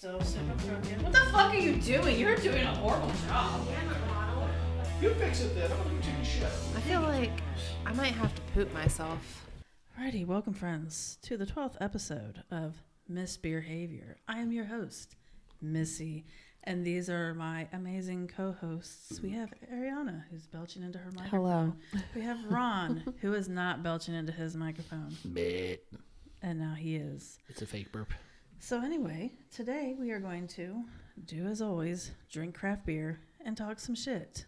So super appropriate. What the fuck are you doing? You're doing a horrible job. You fix it then. I'm gonna take a shit. I feel like I might have to poop myself. Alrighty, welcome friends to the 12th episode of misBEERhavior. I am your host, Missy, and these are my amazing co-hosts. We have Ariana, who's belching into her microphone. Hello. We have Ron, who is not belching into his microphone. Meh. And now he is. It's a fake burp. So anyway, today we are going to do as always, drink craft beer and talk some shit.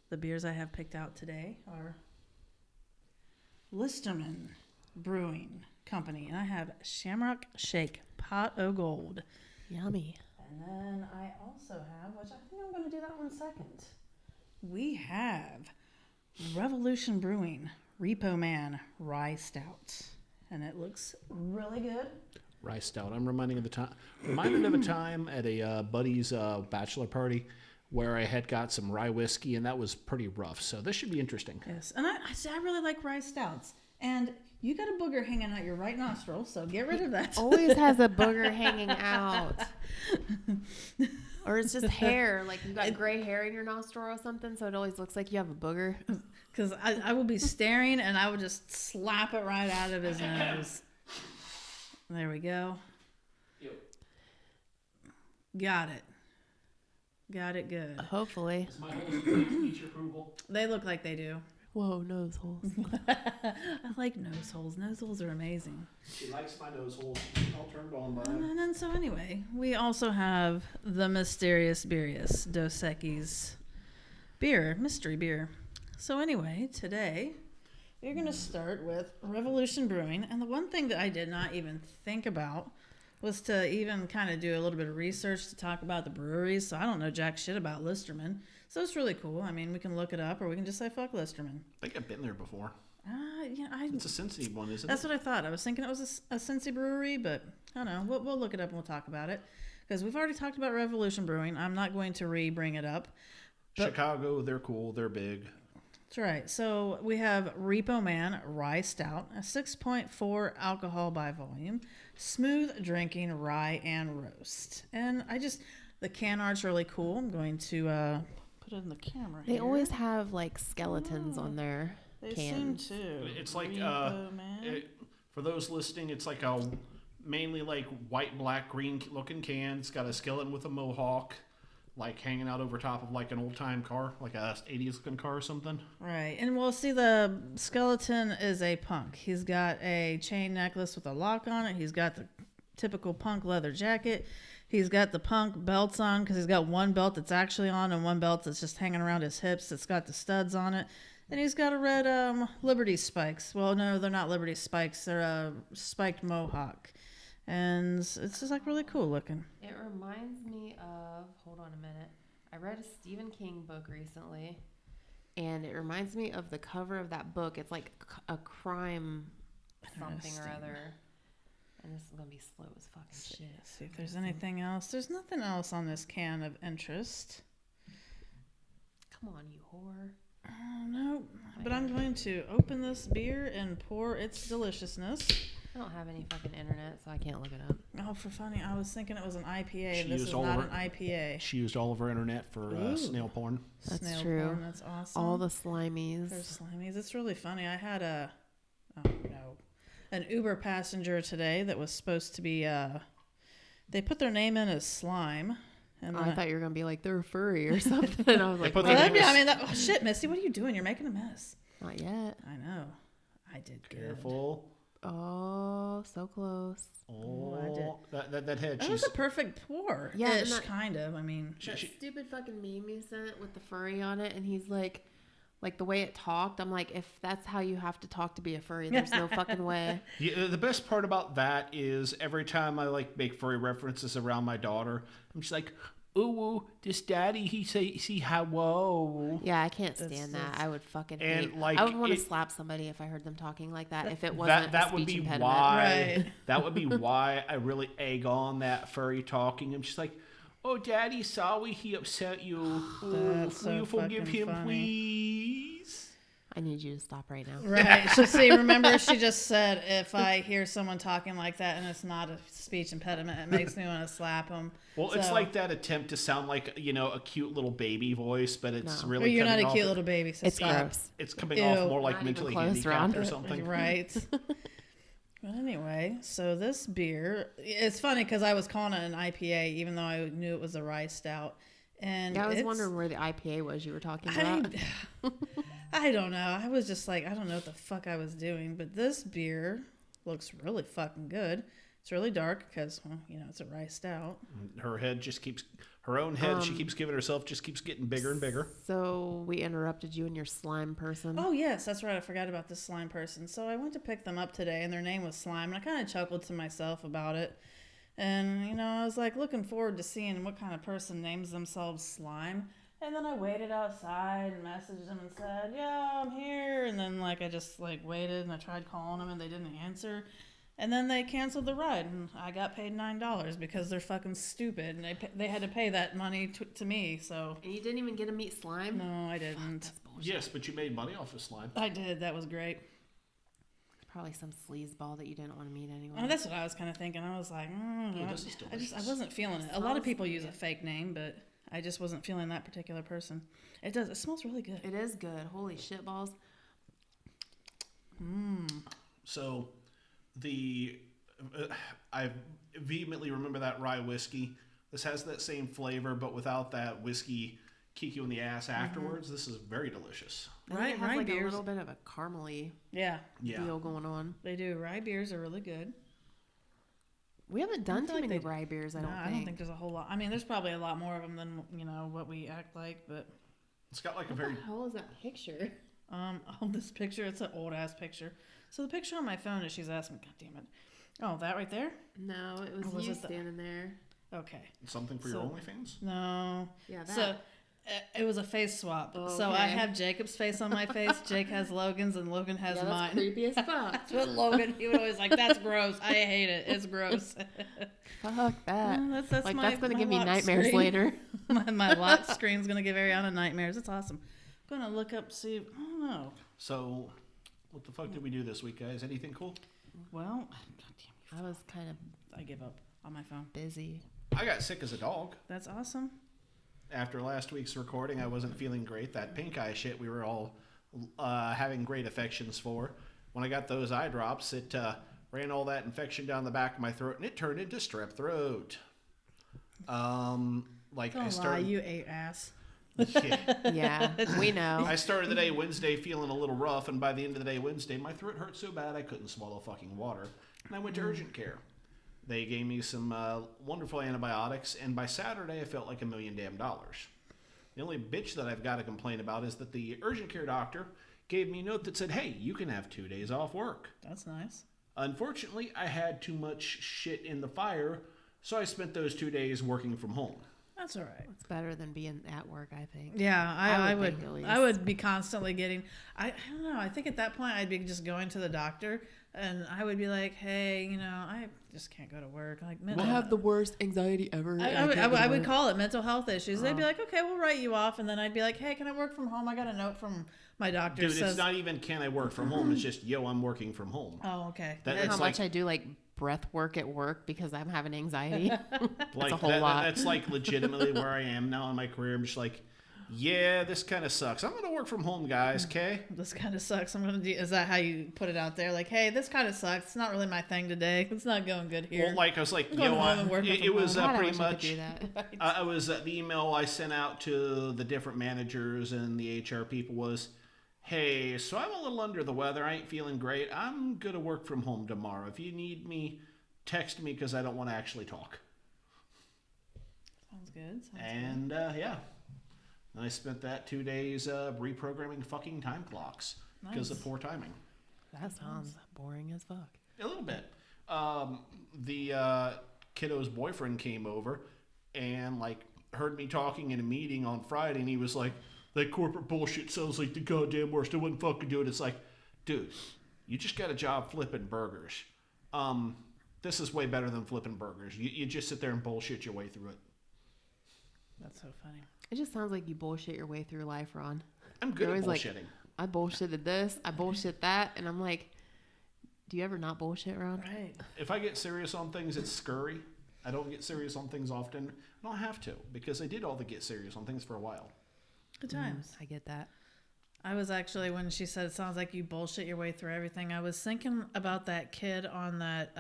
The beers I have picked out today are Listerman Brewing Company, and I have Shamrock Shake Pot o' Gold. Yummy. And then I also have, which I think I'm going to do that one second. We have Revolution Brewing Repo Man Rye Stout, and it looks really good. Rye stout. I'm reminded of a time at a buddy's bachelor party where I had got some rye whiskey, and that was pretty rough. So this should be interesting. Yes, and I really like rye stouts. And you got a booger hanging out your right nostril, so get rid of that. Always has a booger hanging out. Or it's just hair. Like you got gray hair in your nostril or something, so it always looks like you have a booger. Because I will be staring, and I would just slap it right out of his nose. There we go. Yep. Got it good. Hopefully. Is my holes need your approval? They look like they do. Whoa, nose holes. I like nose holes. Nose holes are amazing. She likes my nose holes. I'll turn it on by. And then so anyway, we also have the Mysterious Beerious Dos Equis beer, mystery beer. So anyway, today we're going to start with Revolution Brewing. And the one thing that I did not even think about was to even kind of do a little bit of research to talk about the breweries. So I don't know jack shit about Listerman. So it's really cool. I mean, we can look it up, or we can just say, fuck Listerman. I think I've been there before. Yeah, It's a Cincy one, isn't it? That's what I thought. I was thinking it was a Cincy brewery, but I don't know. We'll look it up and we'll talk about it. Because we've already talked about Revolution Brewing. I'm not going to re-bring it up. Chicago, they're cool. They're big. That's right. So we have Repo Man Rye Stout, a 6.4 alcohol by volume, smooth drinking rye and roast. And the can art's really cool. I'm going to put it in the camera They here. always have like skeletons on their They cans. seem to. It's like Repo Man. for those listening, it's like a mainly like white, black, green looking can. It's got a skeleton with a mohawk, like hanging out over top of like an old time car, like a 80s looking car or something. Right. And we'll see the skeleton is a punk. He's got a chain necklace with a lock on it. He's got the typical punk leather jacket. He's got the punk belts on because he's got one belt that's actually on and one belt that's just hanging around his hips that's got the studs on it. And he's got a red Liberty spikes. Well, no, they're not Liberty spikes. They're a spiked mohawk. And it's just like really cool looking. It reminds me of, hold on a minute. I read a Stephen King book recently, and it reminds me of the cover of that book. It's like a crime something or other. And this is going to be slow as fucking shit. See if there's anything else. There's nothing else on this can of interest. Come on, you whore. No, but I'm going to open this beer and pour its deliciousness. I don't have any fucking internet, so I can't look it up. Oh, for funny, I was thinking it was an IPA, She and this used is all not of an her- IPA. She used all of her internet for snail porn. That's Snail true. porn, that's awesome. All the slimies. There's slimies. It's really funny. I had an Uber passenger today that was supposed to be, they put their name in as slime. And I thought you were going to be like, they're furry or something. I was like, put well, their name shit, Missy, what are you doing? You're making a mess. not yet. I know. I did good. Careful. Oh, so close. Oh, that head. That was a perfect pour. Yeah, Ish, and that- kind of. I mean, That stupid fucking meme you sent with the furry on it, and he's like the way it talked, I'm like, if that's how you have to talk to be a furry, there's no fucking way. Yeah, the best part about that is every time I like make furry references around my daughter, I'm just like, ooh, this daddy, he see how, whoa. Yeah, I can't stand that. I would fucking And, hate. like, I would want to it- slap somebody if I heard them talking like that. If it wasn't That a would speech be impediment. why. Right. That would be why I really egg on that furry talking. I'm just like, oh, daddy, sorry he upset you. That's Will so you forgive fucking him, funny. please? I need you to stop right now. Right. Remember, she just said if I hear someone talking like that and it's not a speech impediment, it makes me want to slap them. Well, it's like that attempt to sound like, a cute little baby voice, but it's No. really you're not coming a cute off, little baby. So It's stop. gross. it's coming off more like Not mentally even close, handicapped Ron. or something. Right. Well, anyway, so this beer, it's funny because I was calling it an IPA, even though I knew it was a rye stout. And Yeah, I was wondering where the IPA was you were talking I, about. I don't know. I was just like, I don't know what the fuck I was doing. But this beer looks really fucking good. It's really dark because, well, it's a rye stout. Her head just keeps, her own head she keeps giving herself just keeps getting bigger and bigger. So we interrupted you and your slime person. Oh, yes, that's right. I forgot about this slime person. So I went to pick them up today, and their name was Slime. And I kind of chuckled to myself about it. And, I was like looking forward to seeing what kind of person names themselves Slime. And then I waited outside and messaged them and said, yeah, I'm here. And then, I just, waited and I tried calling them and they didn't answer. And then they canceled the ride and I got paid $9 because they're fucking stupid. And they had to pay that money to me, so. And you didn't even get to meet slime? No, I didn't. That's bullshit. Yes, but you made money off of slime. I did. That was great. Probably some sleazeball that you didn't want to meet anyway. Oh, that's what I was kind of thinking. I was like, this is delicious. I wasn't feeling it. A lot of people use a fake name, but I just wasn't feeling that particular person. It does. It smells really good. It is good. Holy shit balls. So, I vehemently remember that rye whiskey. This has that same flavor, but without that whiskey kick you in the ass afterwards. This is very delicious. Right, it has rye like beers. a little bit of a caramely deal going on. They do. Rye beers are really good. We haven't done too like many they- rye beers, I don't think. I don't think there's a whole lot. I mean, there's probably a lot more of them than what we act like, but It's got like a What very the hell is that picture? this picture, it's an old ass picture. So the picture on my phone is she's asking, God damn it. Oh, that right there? No, it was, Or was you it the- standing there. Okay. something for your OnlyFans. No. Yeah, that. So it was a face swap. So I Okay. have Jacob's face on my face. Jake has Logan's, and Logan has yeah, that's mine. creepy as fuck. That's what Logan. He would always like. That's gross. I hate it. It's gross. Fuck that. That's Like, my, that's going to my give me lock nightmares screen. later. my lock screen's gonna give Ariana nightmares. It's awesome. I'm gonna look up. See. I don't know. So, what the fuck did we do this week, guys? Anything cool? Well, God damn I was kind of you. I give up on my phone. busy. I got sick as a dog. That's awesome. After last week's recording, I wasn't feeling great. That pink eye shit we were all having great affections for. When I got those eye drops, it ran all that infection down the back of my throat, and it turned into strep throat. Like Don't I lie, started. you ate ass. Yeah. Yeah, we know. I started the day Wednesday feeling a little rough, and by the end of the day Wednesday, my throat hurt so bad I couldn't swallow fucking water, and I went to urgent care. They gave me some wonderful antibiotics, and by Saturday I felt like $1 million. The only bitch that I've got to complain about is that the urgent care doctor gave me a note that said, "Hey, you can have 2 days off work." That's nice. Unfortunately, I had too much shit in the fire, so I spent those 2 days working from home. That's all right. It's better than being at work, I think. Yeah, I I would would. think at least. I would be constantly getting. I don't know. I think at that point I'd be just going to the doctor, and I would be like, "Hey, I just can't go to work." Like, I have the worst anxiety ever. I would call it mental health issues. They'd be like, "Okay, we'll write you off," and then I'd be like, "Hey, can I work from home? I got a note from my doctor." Dude, says, it's not even can I work from home. It's just, yo, I'm working from home. "Oh, okay." That- You know it's how much I do like breath work at work because I'm having anxiety. Like a whole lot. That's like legitimately where I am now in my career. I'm just like, yeah, this kind of sucks. I'm gonna work from home, guys. Okay. This kind of sucks. I'm gonna do. Is that how you put it out there? Like, hey, this kind of sucks. It's not really my thing today. It's not going good here. Well, like I was like, Going yo, home and working it from was home. God, I pretty wish I could much. do that. I was the email I sent out to the different managers and the HR people was, hey, so I'm a little under the weather. I ain't feeling great. I'm gonna work from home tomorrow. If you need me, text me because I don't want to actually talk. Sounds good. And yeah, and I spent that 2 days reprogramming fucking time clocks because of Nice. poor timing. That sounds boring as fuck. A little bit. The kiddo's boyfriend came over and like heard me talking in a meeting on Friday, and he was like, "That corporate bullshit sounds like the goddamn worst. I wouldn't fucking do it." It's like, dude, you just got a job flipping burgers. This is way better than flipping burgers. You just sit there and bullshit your way through it. That's so funny. It just sounds like you bullshit your way through life, Ron. I'm good You're at always like, bullshitting. I bullshitted this, I bullshit that, and I'm like, do you ever not bullshit, Ron? Right. If I get serious on things, it's scurry. I don't get serious on things often. I don't have to because I did all the get serious on things for a while. Good times. I get that. I was actually, when she said it sounds like you bullshit your way through everything, I was thinking about that kid on that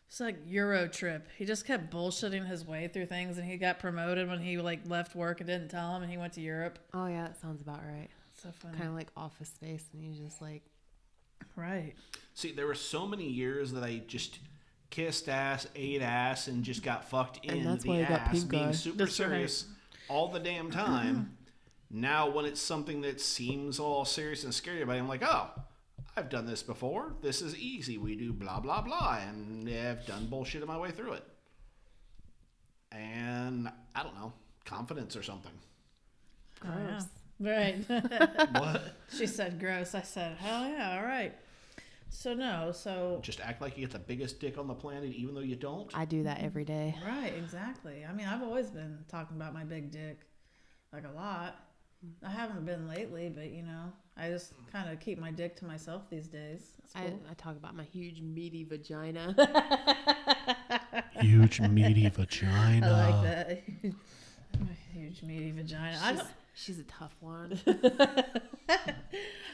it's like Euro trip. He just kept bullshitting his way through things, and he got promoted when he like left work and didn't tell him, and he went to Europe. Oh yeah, that sounds about right. So funny. Kind of like Office Space, and he's just like, right. See, there were so many years that I just kissed ass, ate ass, and just got fucked in that's the why I got ass, pink being eye. super That's right. serious all the damn time. Now, when it's something that seems all serious and scary, I'm like, oh, I've done this before. This is easy. We do blah, blah, blah. And I've done bullshit my way through it. And, I don't know, confidence or something. gross. Oh, yeah. Right. What? She said gross. I said, hell yeah, all right. So Just act like you get the biggest dick on the planet, even though you don't. I do that every day. right, exactly. I mean, I've always been talking about my big dick, like a lot. I haven't been lately, but you know, I just kind of keep my dick to myself these days. It's cool. I talk about my huge meaty vagina. Huge meaty vagina. I like that. My huge meaty vagina. She's a tough one.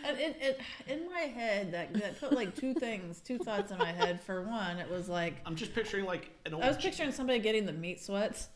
And in my head, that put like two thoughts in my head. For one, it was like I'm just picturing like an old. I was picturing somebody getting the meat sweats.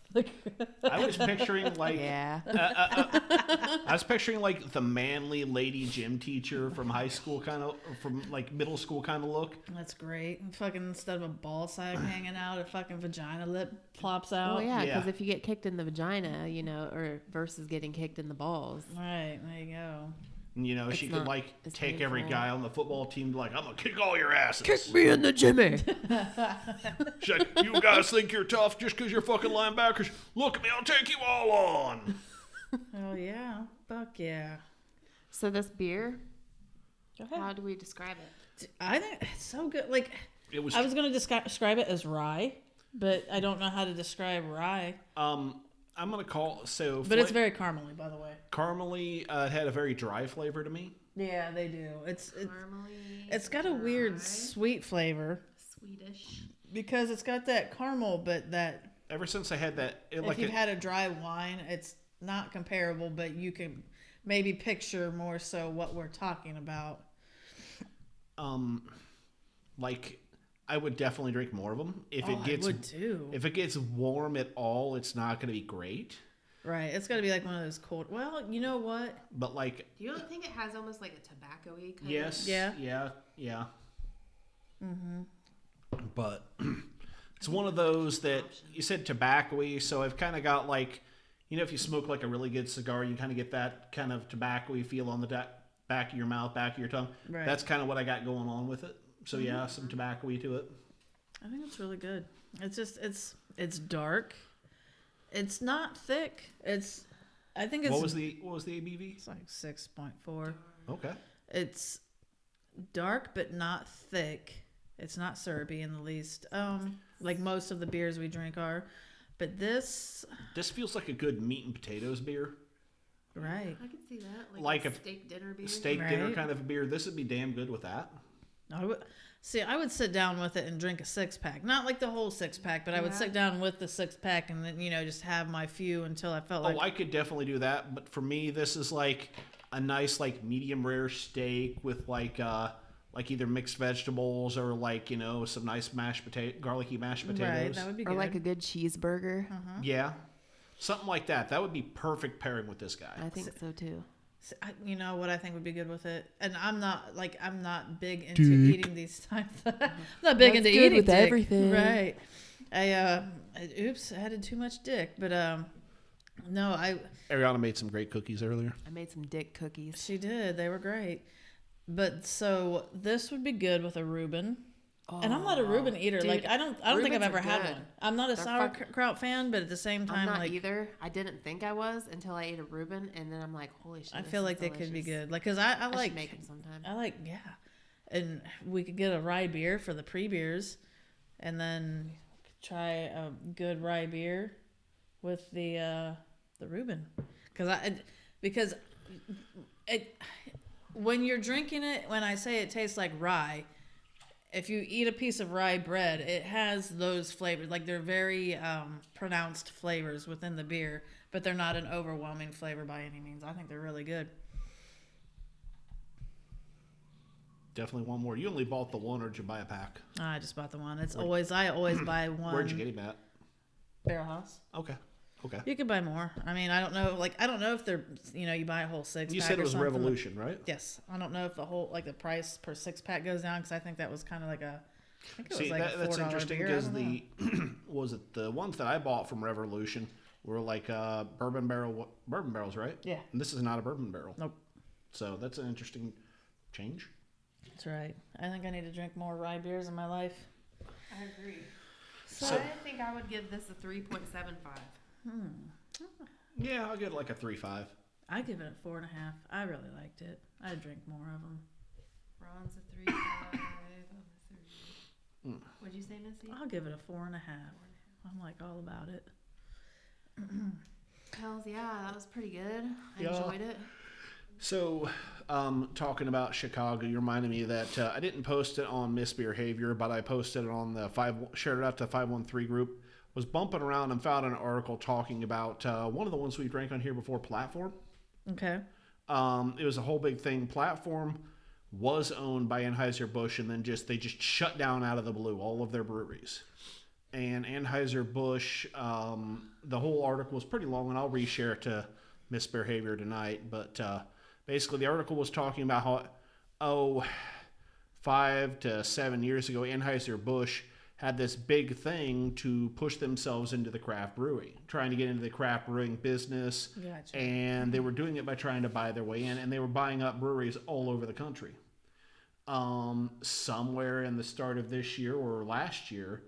I was picturing like. Yeah. I was picturing like the manly lady gym teacher from high school kind of, from like middle school kind of look. That's great. Fucking instead of a ball sack hanging out, a fucking vagina lip plops out. Well, yeah, because Yeah. if you get kicked in the vagina, you know, or versus getting kicked in the balls. Right, there you go. And, you know, It's she could not like as take every painful. guy on the football team, like, I'm gonna kick all your asses. Kick me in the Jimmy. She's like, you guys think you're tough just because you're fucking linebackers? Look at me, I'll take you all on. Oh yeah, fuck yeah. So this beer, Go ahead. how do we describe it? I think it's so good. Like It was. I was gonna describe it as rye, but I don't know how to describe rye. I'm gonna call so. But it's very caramely, by the way. caramely. It had a very dry flavor to me. Yeah, they do. It's Caramely. it's got a weird sweet flavor Swedish. because it's got that caramel, but that Ever since I had that, if you've had a dry wine, it's not comparable, but you can maybe picture more so what we're talking about. like I would definitely drink more of them. If Oh, it gets I would too. if it gets warm at all, it's not gonna be great. Right, it's got to be like one of those cold. Well, you know what? But like, Do you don't think it has almost like a tobacco-y kind yes, Yeah. yeah. Mm-hmm. But it's one of those that you said tobacco-y, so I've kind of got like, you know, if you smoke like a really good cigar, you kind of get that kind of tobacco-y feel on the back of your mouth, back of your tongue. Right. That's kind of what I got going on with it. So yeah, some tobacco-y to it. I think it's really good. It's just it's dark. It's not thick. I think it's What was the ABV? It's like 6.4. Okay. It's dark but not thick. It's not syrupy in the least. Like most of the beers we drink are. But this This feels like a good meat and potatoes beer. right. I can see that. Like a a steak dinner beer. Steak dinner Right. kind of a beer. This would be damn good with that. I would sit down with it and drink a 6-pack. Not like the whole 6-pack, but I would Yeah. sit down with the 6-pack and then, you know, just have my few until I felt like I could definitely do that, but for me, this is like a nice, like medium rare steak with like either mixed vegetables or like, you know, some nice garlicky mashed potatoes. right, that would be Or good. like a good cheeseburger. Yeah, something like that. That would be perfect pairing with this guy. I think so too. You know what I think would be good with it, and I'm not big into eating these types. I'm not big That's into good eating with dick. everything. Right? I added too much dick, but no, Ariana made some great cookies earlier. I made some dick cookies. she did. They were great, but so this would be good with a Reuben. And I'm not a Reuben eater. Dude, like I don't think I've Reubens ever are had good. one. I'm not a They're sauerkraut fan, but at the same I'm time, not like either. I didn't think I was until I ate a Reuben, and then I'm like, holy shit. I this feel is like they could be delicious. good. Like, cause I I like should make them sometime. I like, yeah. And we could get a rye beer for the pre-beers and then try a good rye beer with the Reuben. Because when you're drinking it, when I say it tastes like rye, if you eat a piece of rye bread, it has those flavors. Like, they're very pronounced flavors within the beer, but they're not an overwhelming flavor by any means. I think they're really good. Definitely one more. You only bought the one, or did you buy a pack? I just bought the one. I always buy one. Where'd you get him at? Barrel House. Okay. You could buy more. I mean, I don't know. Like, I don't know if they're, you buy a whole 6-pack. You said it was something. Revolution, right? Yes. I don't know if the whole, the price per 6-pack goes down, because I think that was kind of like a, I think it was like a $4 that's interesting, because the ones that I bought from Revolution were like bourbon barrels, right? Yeah. And this is not a bourbon barrel. Nope. So that's an interesting change. That's right. I think I need to drink more rye beers in my life. I agree. So I think I would give this a 3.75. Yeah, I'll get like a 3.5. I give it a 4.5. I really liked it. I'd drink more of them. Ron's a 3.5. What'd you say, Missy? I'll give it a 4.5. I'm like all about it. Hells yeah, that was pretty good. I Yeah. enjoyed it. So, talking about Chicago, you reminded me that I didn't post it on misBEERhavior, but I posted it on the shared it out to 513 group. Was bumping around and found an article talking about one of the ones we drank on here before, Platform. Okay. It was a whole big thing. Platform was owned by Anheuser-Busch, and then they just shut down out of the blue all of their breweries. And Anheuser-Busch, the whole article was pretty long, and I'll reshare it to misBEERhavior tonight, but basically the article was talking about how 5 to 7 years ago Anheuser-Busch had this big thing to push themselves into the craft brewing, trying to get into the craft brewing business. Gotcha. And they were doing it by trying to buy their way in, and they were buying up breweries all over the country. Somewhere in the start of this year or last year,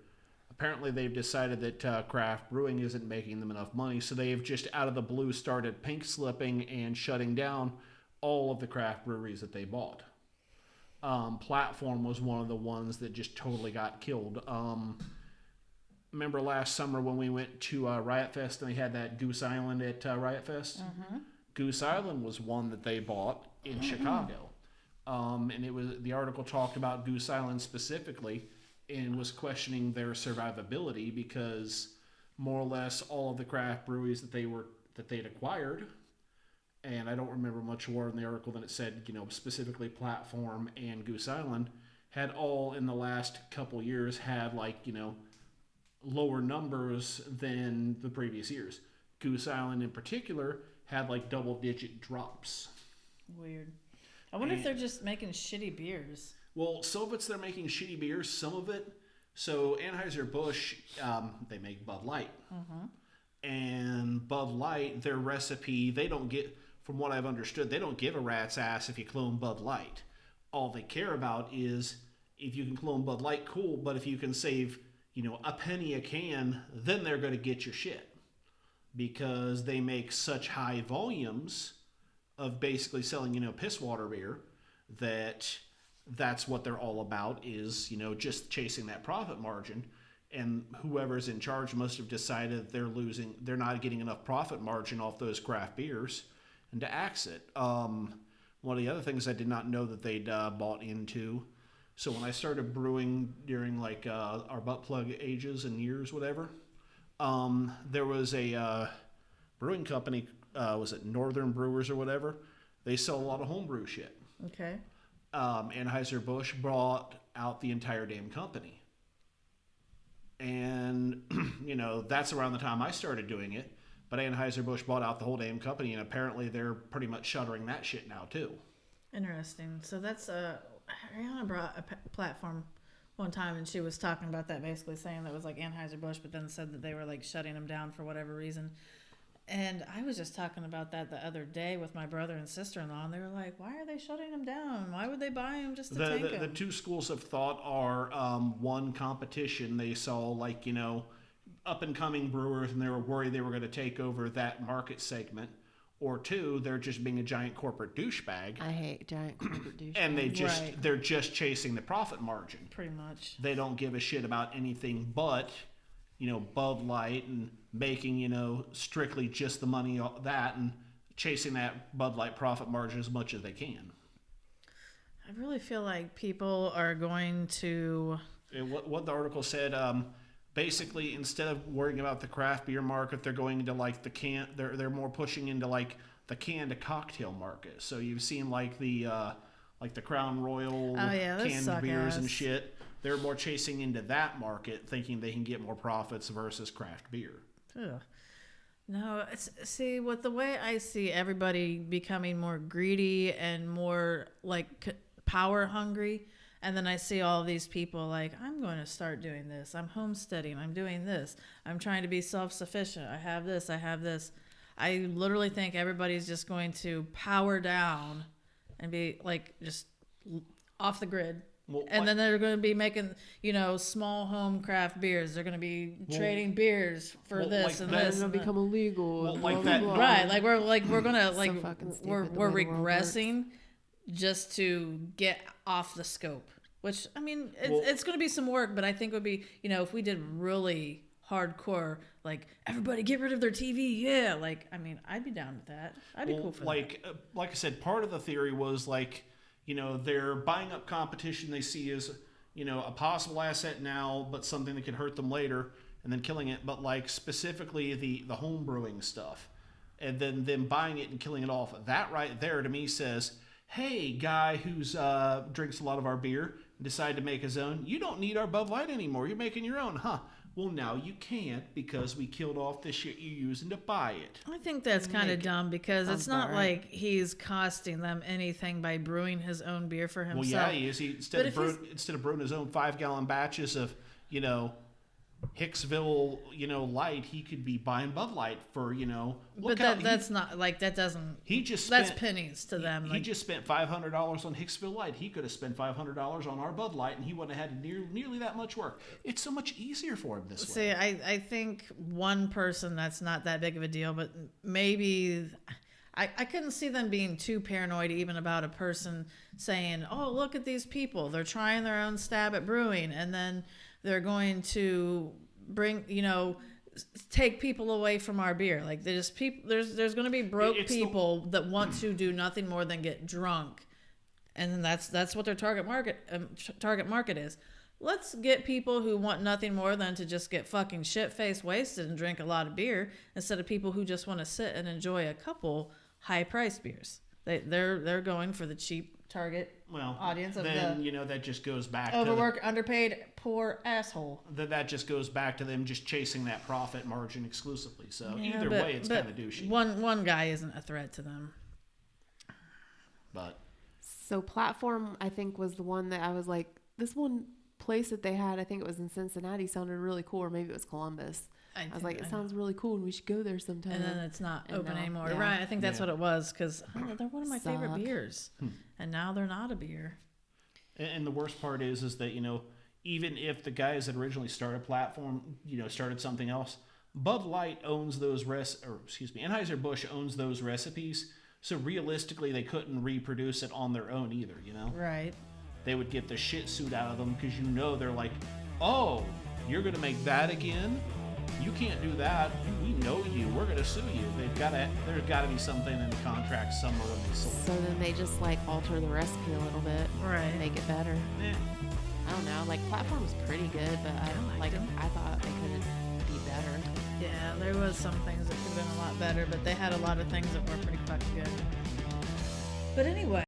apparently they've decided that craft brewing isn't making them enough money, so they've just out of the blue started pink slipping and shutting down all of the craft breweries that they bought. Platform was one of the ones that just totally got killed. Remember last summer when we went to Riot Fest and they had that Goose Island at Riot Fest? Mm-hmm. Goose Island was one that they bought in Chicago. And the article talked about Goose Island specifically and was questioning their survivability because more or less all of the craft breweries that they'd acquired, and I don't remember much more in the article than it said, specifically Platform and Goose Island had all in the last couple years had lower numbers than the previous years. Goose Island in particular had double-digit drops. Weird. I wonder if they're just making shitty beers. Well, some of it's they're making shitty beers, some of it. So Anheuser-Busch, they make Bud Light. Mm-hmm. And Bud Light, their recipe, they don't get, from what I've understood, they don't give a rat's ass if you clone Bud Light. All they care about is if you can clone Bud Light, cool, but if you can save, a penny a can, then they're going to get your shit. Because they make such high volumes of basically selling, piss water beer, that's what they're all about is, just chasing that profit margin. And whoever's in charge must have decided they're not getting enough profit margin off those craft beers and to axe it. One of the other things I did not know that they'd bought into. So when I started brewing during our butt plug ages and years, whatever, there was a brewing company, was it Northern Brewers or whatever? They sell a lot of homebrew shit. Okay. Anheuser-Busch brought out the entire damn company. And, that's around the time I started doing it. But Anheuser-Busch bought out the whole damn company, and apparently they're pretty much shuttering that shit now, too. Interesting. So that's, Ariana brought a platform one time, and she was talking about that, basically saying that was Anheuser-Busch, but then said that they were, shutting them down for whatever reason. And I was just talking about that the other day with my brother and sister-in-law, and they were like, why are they shutting them down? Why would they buy them just to tank them? The two schools of thought are, one, competition. They saw, up-and-coming brewers, and they were worried they were going to take over that market segment. Or two, they're just being a giant corporate douchebag. I hate giant corporate douchebags. And they're just chasing the profit margin. Pretty much. They don't give a shit about anything but, Bud Light and making, strictly just the money that and chasing that Bud Light profit margin as much as they can. I really feel like people are going to... What the article said, basically, instead of worrying about the craft beer market, they're going into like the can. They're more pushing into like the canned to cocktail market. So you've seen like the Crown Royal canned beers and shit. They're more chasing into that market, thinking they can get more profits versus craft beer. Ugh. No, see, with the way I see everybody becoming more greedy and more like power hungry, and then I see all these people like, I'm going to start doing this. I'm homesteading. I'm doing this. I'm trying to be self-sufficient. I have this. I have this. I literally think everybody's just going to power down and be like just off the grid. Well, and then they're going to be making, small home craft beers. They're going to be trading beers for this and this. It's going to become illegal. Well, like that. Right. We're going to, we're regressing just to get off the scope. Which, I mean, it's going to be some work, but I think it would be, if we did really hardcore, like, everybody get rid of their TV, yeah. Like, I mean, I'd be down with that. I'd be cool for that. Like I said, part of the theory was, like, they're buying up competition they see as, a possible asset now, but something that could hurt them later, and then killing it. But, like, specifically the home brewing stuff, and then them buying it and killing it off. That right there, to me, says, hey, guy who's drinks a lot of our beer, decided to make his own. You don't need our Bud Light anymore. You're making your own, huh? Well, now you can't because we killed off the shit you're using to buy it. I think that's kind of dumb because it's not like he's costing them anything by brewing his own beer for himself. Well, yeah, he is. Instead of brewing his own 5-gallon batches of, Hicksville, light, he could be buying Bud Light for, But that's not like that doesn't. That's pennies to them. He just spent $500 on Hicksville Light. He could have spent $500 on our Bud Light, and he wouldn't have had nearly that much work. It's so much easier for him this way. See, I think one person that's not that big of a deal, but maybe. I couldn't see them being too paranoid even about a person saying, oh, look at these people. They're trying their own stab at brewing, and then they're going to bring, take people away from our beer. Like there's going to be broke people that want to do nothing more than get drunk, and that's what their target market is. Let's get people who want nothing more than to just get fucking shit-faced wasted and drink a lot of beer instead of people who just want to sit and enjoy a couple high-priced beers. They're going for the cheap target audience of that just goes back overworked, underpaid, poor asshole. That just goes back to them just chasing that profit margin exclusively. So either way, it's kind of douchey. One guy isn't a threat to them. But so Platform, I think, was the one that I was like, this one place that they had, I think it was in Cincinnati, sounded really cool, or maybe it was Columbus. I was like, it sounds really cool, and we should go there sometime. And then it's not open anymore. Yeah. Right, I think that's what it was, because they're one of my favorite beers. And now they're not a beer. And the worst part is that, even if the guys that originally started Platform, started something else, Bud Light owns those Anheuser-Busch owns those recipes, so realistically they couldn't reproduce it on their own either, Right. They would get the shit suit out of them because they're like, oh, you're going to make that again? You can't do that. We know you. We're going to sue you. There's got to be something in the contract somewhere when they sold. So then they just alter the recipe a little bit, right? Make it better. I don't know. Platform was pretty good, but I thought they could be better. Yeah, there was some things that could have been a lot better, but they had a lot of things that were pretty fucking good. But anyway.